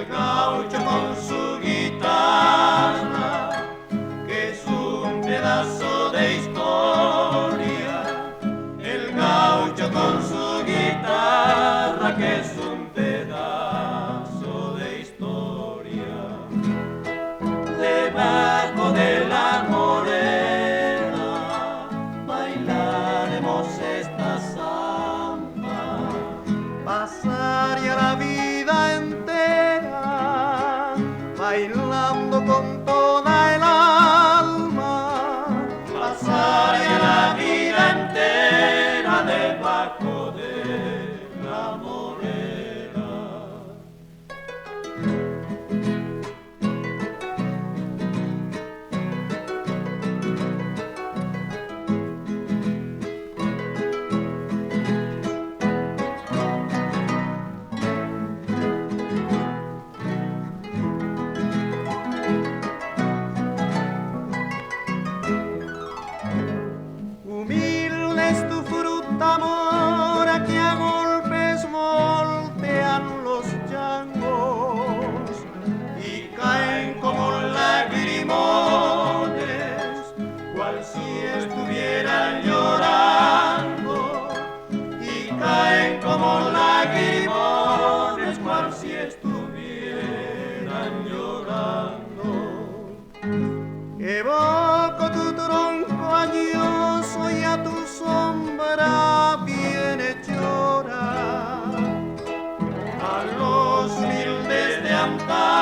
gaucho con su guitarra, que es un pedazo de historia. El gaucho con su guitarra, que es un pedazo de historia. Debajo de la morena bailaremos esta samba. Pasaría la vida entera bailando con toda el alma. Pasaría la vida entera debajo de la morena. Humilde es tu fruta mora que a golpes voltean los changos y caen como lagrimones, cual si estuvieran llorando, y caen como lagrimones, cual si estuvieran llorando. Evoco tu tronco añoso y a tu sombra bienhechora, a los humildes de amparo.